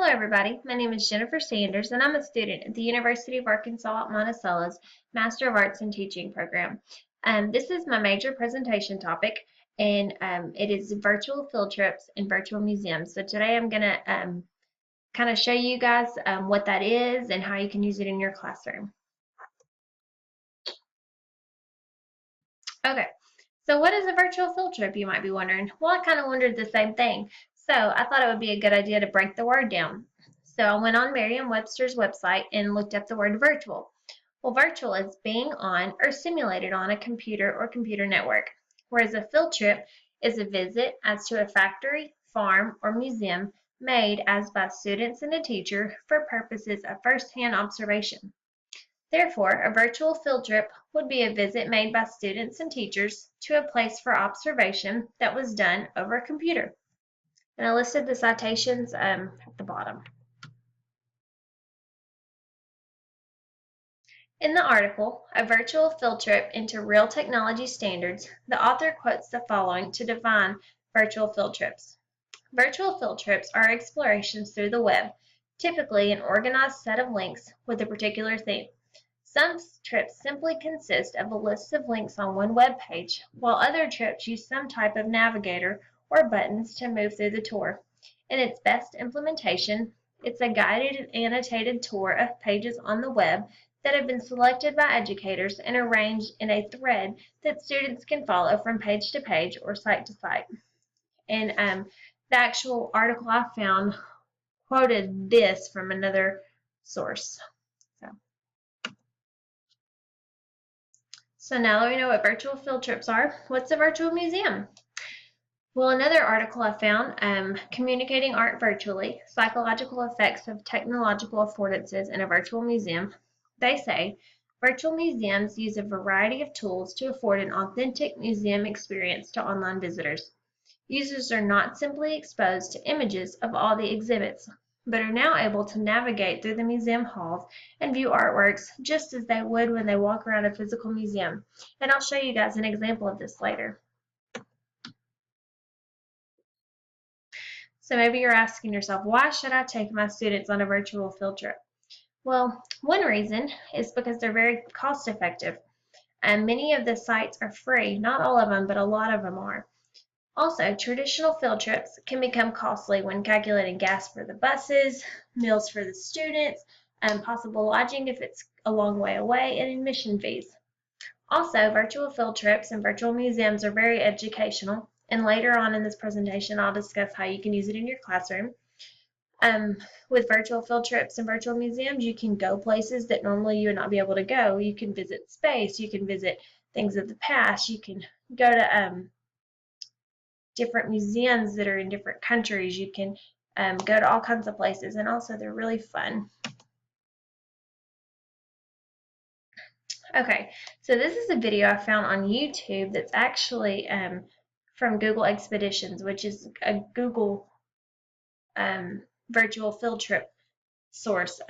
everybody. My name is Jennifer Sanders, and I'm a student at the University of Arkansas at Monticello's Master of Arts in Teaching program. This is my major presentation topic, and it is virtual field trips and virtual museums. So today I'm going to kind of show you guys what that is and how you can use it in your classroom. Okay, so what is a virtual field trip, you might be wondering? Well, I kind of wondered the same thing. So I thought it would be a good idea to break the word down. So I went on Merriam-Webster's website and looked up the word virtual. Well, virtual is being on or simulated on a computer or computer network, whereas a field trip is a visit as to a factory, farm, or museum made as by students and a teacher for purposes of first-hand observation. Therefore, a virtual field trip would be a visit made by students and teachers to a place for observation that was done over a computer. And I listed the citations at the bottom. In the article, A Virtual Field Trip into Real Technology Standards, the author quotes the following to define virtual field trips. Virtual field trips are explorations through the web, typically an organized set of links with a particular theme. Some trips simply consist of a list of links on one web page, while other trips use some type of navigator or buttons to move through the tour. In its best implementation, it's a guided and annotated tour of pages on the web that have been selected by educators and arranged in a thread that students can follow from page to page or site to site. And the actual article I found quoted this from another source. So now that we know what virtual field trips are, what's a virtual museum? Well, another article I found, Communicating Art Virtually, Psychological Effects of Technological Affordances in a Virtual Museum. They say, virtual museums use a variety of tools to afford an authentic museum experience to online visitors. Users are not simply exposed to images of all the exhibits, but are now able to navigate through the museum halls and view artworks just as they would when they walk around a physical museum. And I'll show you guys an example of this later. So maybe you're asking yourself, why should I take my students on a virtual field trip? Well, one reason is because they're very cost effective. And many of the sites are free, not all of them, but a lot of them are. Also, traditional field trips can become costly when calculating gas for the buses, meals for the students, and possible lodging if it's a long way away, and admission fees. Also, virtual field trips and virtual museums are very educational, and later on in this presentation, I'll discuss how you can use it in your classroom. With virtual field trips and virtual museums, you can go places that normally you would not be able to go. You can visit space, you can visit things of the past, you can go to different museums that are in different countries. You can go to all kinds of places, and also they're really fun. Okay, so this is a video I found on YouTube that's actually from Google Expeditions, which is a Google virtual field trip source.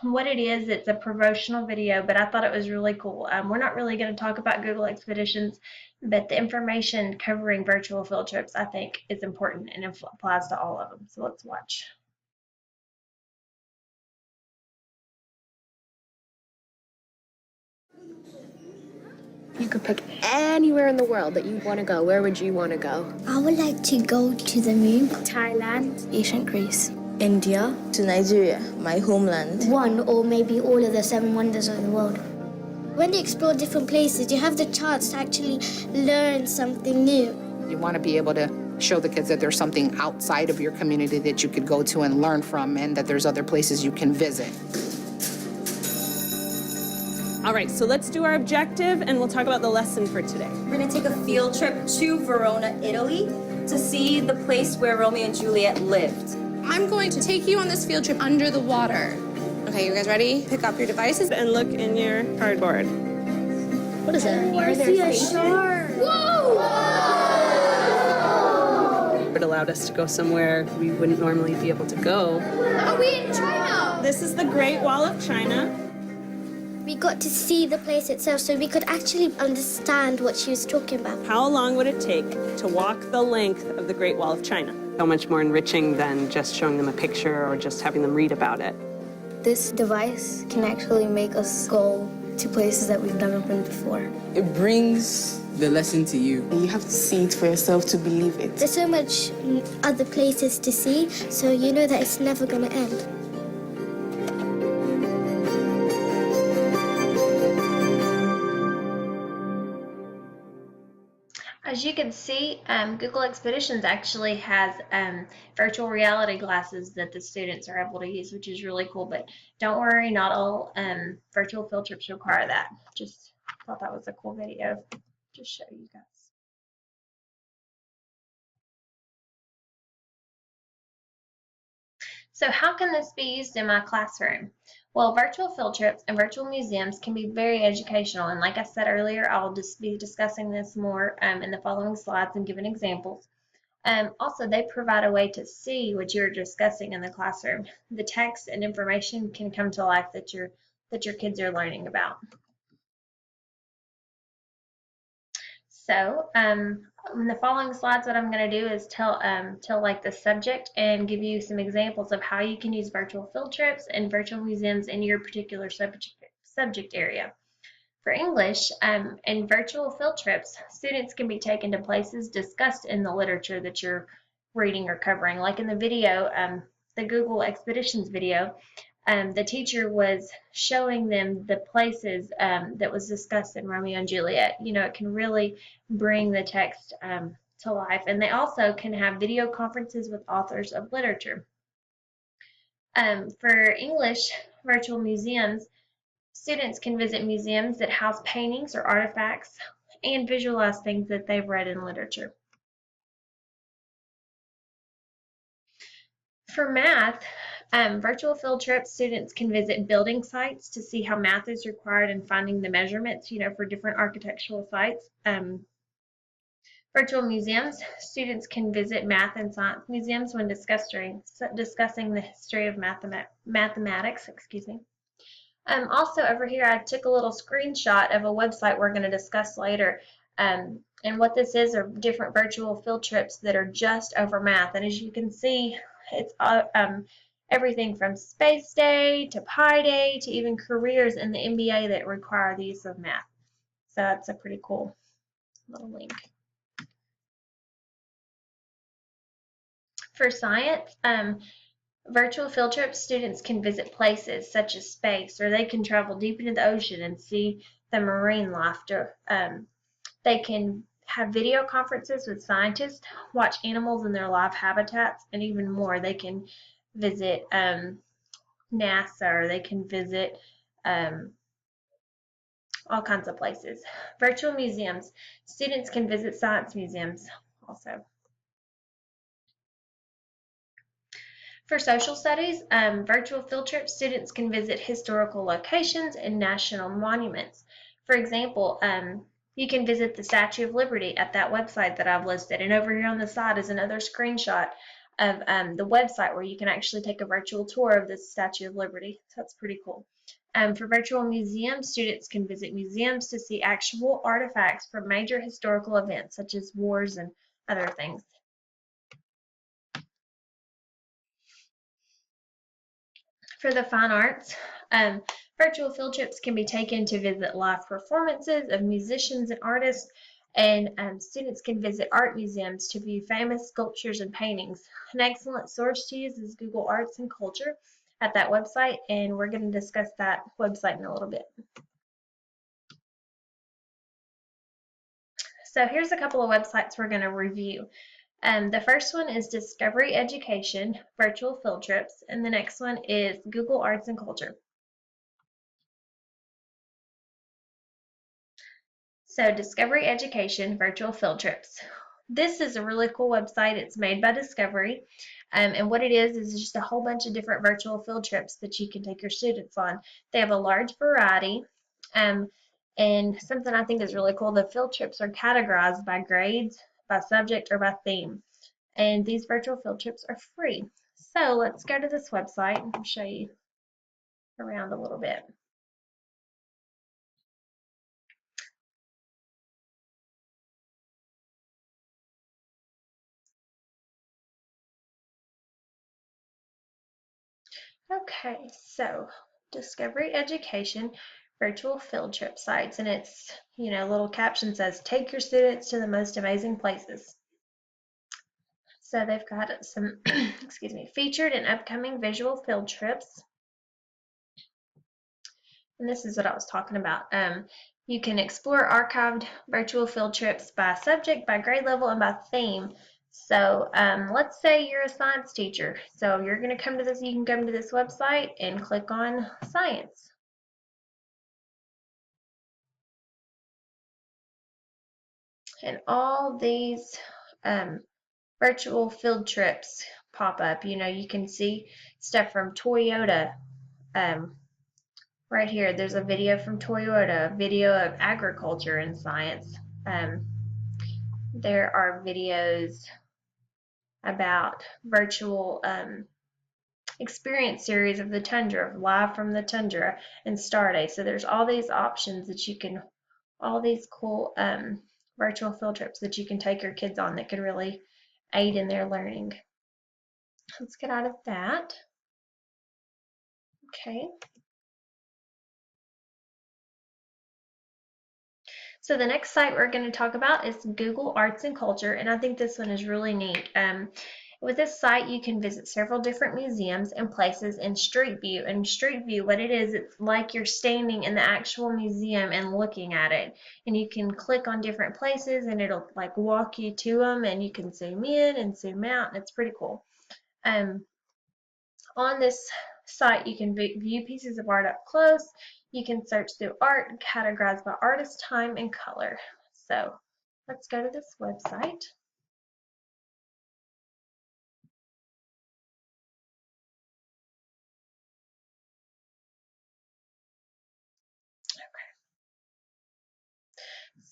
What it is, it's a promotional video, but I thought it was really cool. We're not really going to talk about Google Expeditions, but the information covering virtual field trips I think is important and applies to all of them. So let's watch. You could pick anywhere in the world that you want to go. Where would you want to go? I would like to go to the moon. Thailand, ancient Greece, India, to Nigeria, my homeland. One or maybe all of the 7 wonders of the world. When you explore different places, you have the chance to actually learn something new. You want to be able to show the kids that there's something outside of your community that you could go to and learn from, and that there's other places you can visit. All right, so let's do our objective and we'll talk about the lesson for today. We're gonna take a field trip to Verona, Italy to see the place where Romeo and Juliet lived. I'm going to take you on this field trip under the water. Okay, you guys ready? Pick up your devices. And look in your cardboard. What is that? I see a shark. Whoa! It allowed us to go somewhere we wouldn't normally be able to go. Are we in China? This is the Great Wall of China. We got to see the place itself so we could actually understand what she was talking about. How long would it take to walk the length of the Great Wall of China? so much more enriching than just showing them a picture or just having them read about it. This device can actually make us go to places that we've never been before. It brings the lesson to you. You have to see it for yourself to believe it. There's so much other places to see, so you know that it's never going to end. As you can see, Google Expeditions actually has virtual reality glasses that the students are able to use, which is really cool. But don't worry, not all virtual field trips require that. Just thought that was a cool video. Just show you guys. So how can this be used in my classroom? Well, virtual field trips and virtual museums can be very educational, and like I said earlier, I'll just be discussing this more in the following slides and giving examples. Also, they provide a way to see what you're discussing in the classroom. The text and information can come to life that your kids are learning about. So, in the following slides, what I'm going to do is tell like the subject and give you some examples of how you can use virtual field trips and virtual museums in your particular subject area. For English, in virtual field trips, students can be taken to places discussed in the literature that you're reading or covering. Like in the video, the Google Expeditions video, the teacher was showing them the places that was discussed in Romeo and Juliet. You know, it can really bring the text to life. And they also can have video conferences with authors of literature. For English virtual museums, students can visit museums that house paintings or artifacts and visualize things that they've read in literature. For math, virtual field trips, students can visit building sites to see how math is required in finding the measurements, you know, for different architectural sites. Virtual museums, students can visit math and science museums when discussing the history of mathematics. Excuse me. Also over here, I took a little screenshot of a website we're going to discuss later. And what this is are different virtual field trips that are just over math. And as you can see, it's everything from Space Day to Pi Day to even careers in the NBA that require the use of math. So that's a pretty cool little link. For science, virtual field trips, students can visit places such as space, or they can travel deep into the ocean and see the marine life. They can have video conferences with scientists, watch animals in their live habitats, and even more. They can visit NASA, or they can visit all kinds of places. Virtual museums, students can visit science museums also. For social studies, virtual field trips, students can visit historical locations and national monuments. For example, you can visit the Statue of Liberty at that website that I've listed. And over here on the side is another screenshot of the website where you can actually take a virtual tour of the Statue of Liberty. So that's pretty cool. For virtual museums, students can visit museums to see actual artifacts from major historical events such as wars and other things. For the fine arts, virtual field trips can be taken to visit live performances of musicians and artists, and students can visit art museums to view famous sculptures and paintings. An excellent source to use is Google Arts and Culture at that website, and we're going to discuss that website in a little bit. So here's a couple of websites we're going to review. The first one is Discovery Education, Virtual Field Trips, and the next one is Google Arts and Culture. So Discovery Education, Virtual Field Trips. This is a really cool website. It's made by Discovery, and what it is just a whole bunch of different virtual field trips that you can take your students on. They have a large variety, and something I think is really cool, the field trips are categorized by grades, by subject, or by theme. And these virtual field trips are free. So let's go to this website and I'll show you around a little bit. Okay, so Discovery Education virtual field trip sites, and it's, little caption says, take your students to the most amazing places. So they've got some, excuse me, featured and upcoming visual field trips. And this is what I was talking about. You can explore archived virtual field trips by subject, by grade level, and by theme. So let's say you're a science teacher. So you're going to come to this, you can come to this website and click on science. And all these virtual field trips pop up. You can see stuff from Toyota. Right here, there's a video from Toyota, video of agriculture and science. There are videos about virtual experience series of the tundra, live from the tundra, and Stardate. So there's all these options that you can, all these cool virtual field trips that you can take your kids on that could really aid in their learning. Let's get out of that. Okay. So the next site we're going to talk about is Google Arts and Culture, and I think this one is really neat. With this site, you can visit several different museums and places in Street View. And Street View, what it is, it's like you're standing in the actual museum and looking at it. And you can click on different places, and it'll like walk you to them, and you can zoom in and zoom out, and it's pretty cool. On this site, you can view pieces of art up close. You can search through art and categorize by artist, time, and color. So let's go to this website. Okay.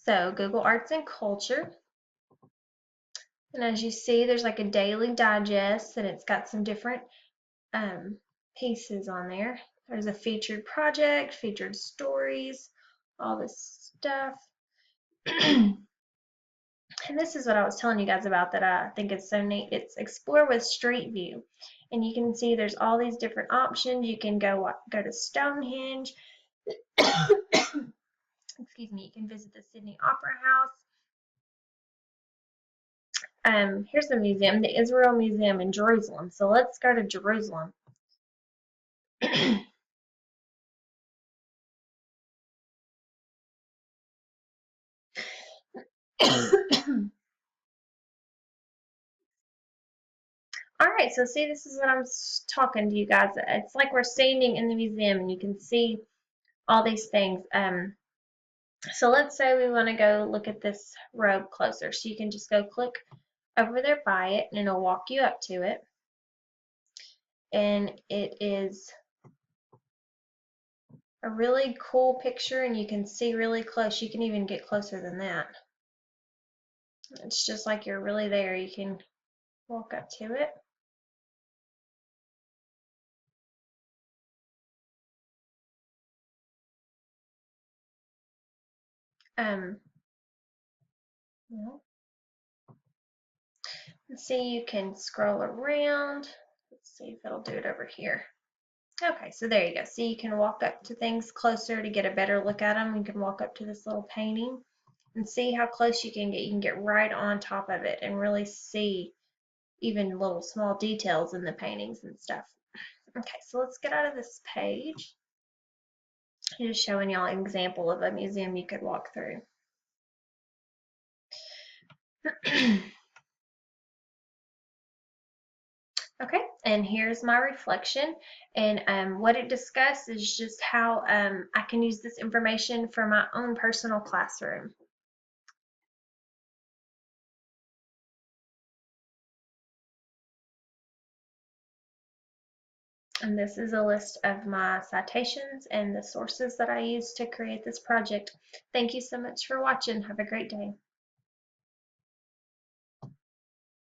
So Google Arts and Culture. And as you see, there's like a daily digest, and it's got some different pieces on there. There's a featured project, featured stories, all this stuff. And this is what I was telling you guys about that I think is so neat. It's Explore with Street View. And you can see there's all these different options. You can go to Stonehenge. Excuse me. You can visit the Sydney Opera House. Here's the museum, the Israel Museum in Jerusalem. So let's go to Jerusalem. All right, so see, this is what I'm talking to you guys. It's like we're standing in the museum, and you can see all these things. So let's say we want to go look at this robe closer. So you can just go click over there by it, and it'll walk you up to it. And it is a really cool picture, and you can see really close. You can even get closer than that. It's just like you're really there. You can walk up to it. Let's see, you can scroll around. Let's see if it'll do it over here. Okay, so there you go. See, you can walk up to things closer to get a better look at them. You can walk up to this little painting and see how close you can get. You can get right on top of it and really see even little small details in the paintings and stuff. Okay, so let's get out of this page. I'm just showing y'all an example of a museum you could walk through. Okay, and here's my reflection, and what it discussed is just how I can use this information for my own personal classroom. And this is a list of my citations and the sources that I used to create this project. Thank you so much for watching. Have a great day.